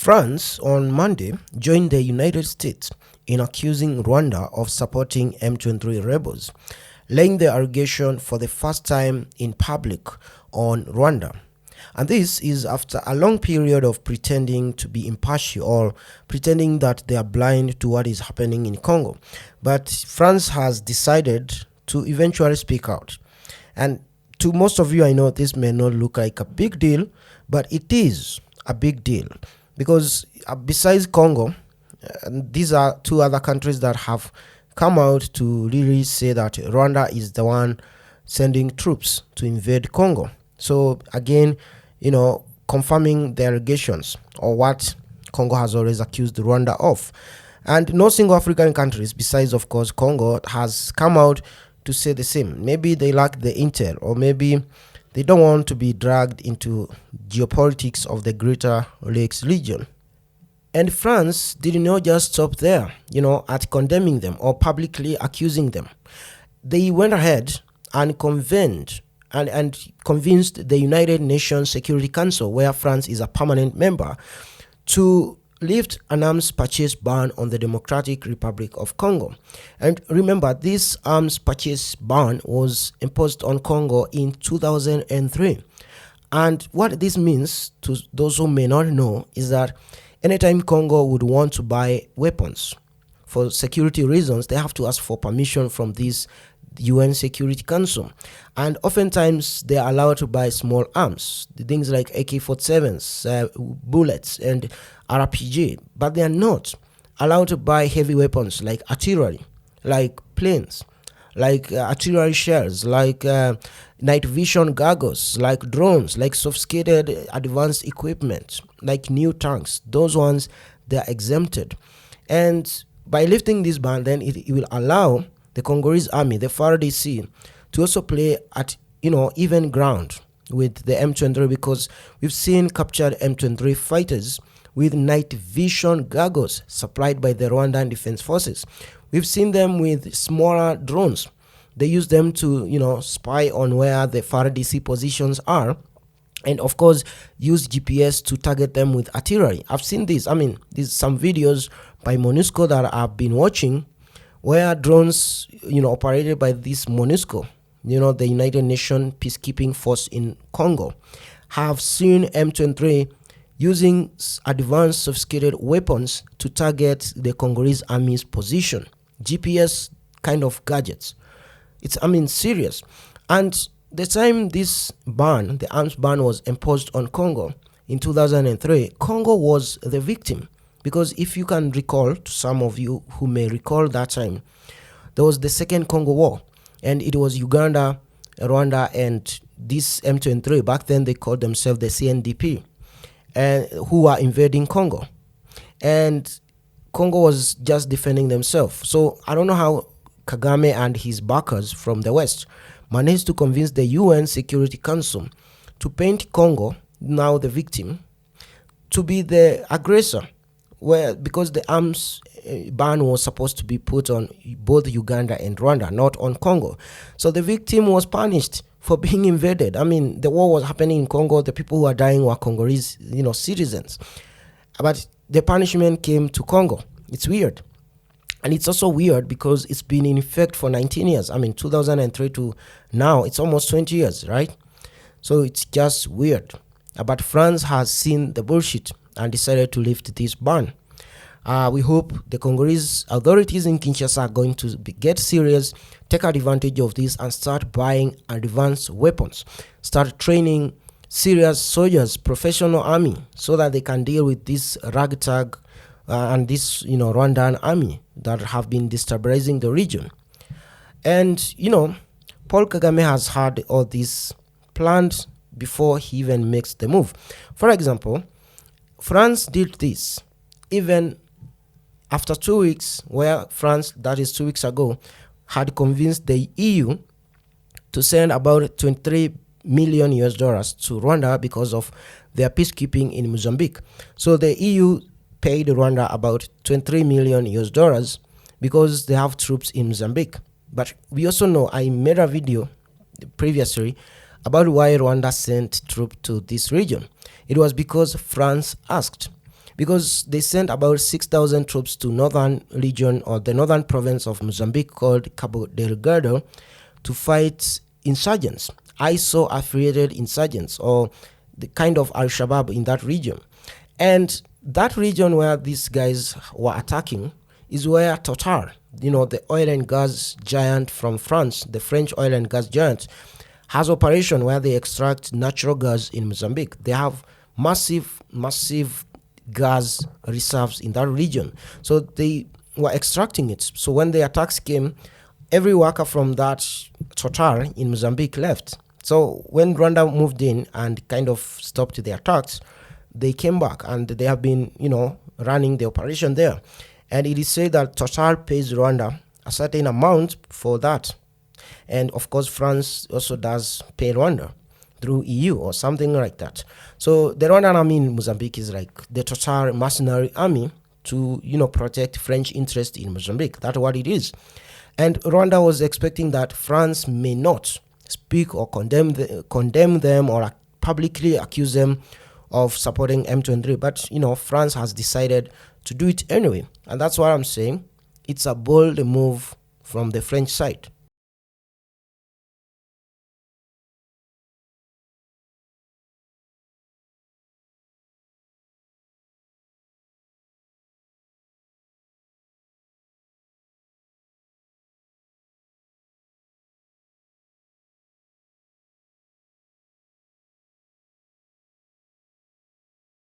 France on Monday joined the United States in accusing Rwanda of supporting M23 rebels, laying the allegation for the first time in public on Rwanda. And this is after a long period of pretending to be impartial or pretending that they are blind to what is happening in Congo. But France has decided to eventually speak out. And to most of you, I know this may not look like a big deal, but it is a big deal. Because besides Congo, these are two other countries that have come out to really say that Rwanda is the one sending troops to invade Congo. So again, confirming the allegations or what Congo has always accused Rwanda of. And no single African countries, besides of course Congo, has come out to say the same. Maybe they lack the intel, or maybe they don't want to be dragged into geopolitics of the Greater Lakes region. And France did not just stop there, at condemning them or publicly accusing them. They went ahead and convened and convinced the United Nations Security Council, where France is a permanent member, to lift an arms purchase ban on the Democratic Republic of Congo. And remember, this arms purchase ban was imposed on Congo in 2003. And what this means to those who may not know is that anytime Congo would want to buy weapons for security reasons, they have to ask for permission from this UN Security Council. And oftentimes they are allowed to buy small arms, things like AK-47s, bullets, and RPG, but they are not allowed to buy heavy weapons like artillery, like planes, like artillery shells, like night vision goggles, like drones, like sophisticated advanced equipment, like new tanks. Those ones, they are exempted. And by lifting this ban, then it will allow the Congolese army, the FARDC, to also play at even ground with the M23, because we've seen captured M23 fighters with night vision goggles supplied by the Rwandan Defense Forces. We've seen them with smaller drones. They use them to spy on where the FARDC positions are, and of course use GPS to target them with artillery. I've seen this. There's some videos by MONUSCO that I've been watching, where drones, operated by this MONUSCO, the United Nations Peacekeeping Force in Congo, have seen M23 using advanced sophisticated weapons to target the Congolese army's position. GPS kind of gadgets. It's, serious. And the time this ban, the arms ban, was imposed on Congo in 2003, Congo was the victim. Because if you can recall, to some of you who may recall that time, there was the Second Congo War, and it was Uganda, Rwanda, and this M23. Back then they called themselves the CNDP, and who were invading Congo. And Congo was just defending themselves. So I don't know how Kagame and his backers from the West managed to convince the UN Security Council to paint Congo, now the victim, to be the aggressor. Because the arms ban was supposed to be put on both Uganda and Rwanda, not on Congo. So the victim was punished for being invaded. The war was happening in Congo. The people who were dying were Congolese, citizens. But the punishment came to Congo. It's weird. And it's also weird because it's been in effect for 19 years. 2003 to now, it's almost 20 years, right? So it's just weird. But France has seen the bullshit and decided to lift this ban. We hope the Congolese authorities in Kinshasa are going to get serious, take advantage of this, and start buying advanced weapons, start training serious soldiers, professional army, so that they can deal with this ragtag and this Rwandan army that have been destabilizing the region. And Paul Kagame has had all this planned before he even makes the move. For example, France did this even after 2 weeks, where France, that is 2 weeks ago, had convinced the EU to send about $23 million to Rwanda because of their peacekeeping in Mozambique. So the EU paid Rwanda about $23 million because they have troops in Mozambique. But we also know, I made a video previously about why Rwanda sent troops to this region. It was because France asked. because they sent about 6,000 troops to northern region or the northern province of Mozambique called Cabo Delgado to fight insurgents, ISO-affiliated insurgents, or the kind of Al-Shabaab in that region. And that region where these guys were attacking is where Total, the oil and gas giant from France, the French oil and gas giant, has operation where they extract natural gas in Mozambique. They have massive gas reserves in that region. So they were extracting it. So when the attacks came, every worker from that Total in Mozambique left. So when Rwanda moved in and kind of stopped the attacks, they came back and they have been, running the operation there. And it is said that Total pays Rwanda a certain amount for that. And of course, France also does pay Rwanda through EU or something like that. So the Rwandan army in Mozambique is like the Total mercenary army to, protect French interest in Mozambique. That's what it is. And Rwanda was expecting that France may not speak or condemn them or publicly accuse them of supporting M23. But, France has decided to do it anyway. And that's what I'm saying. It's a bold move from the French side.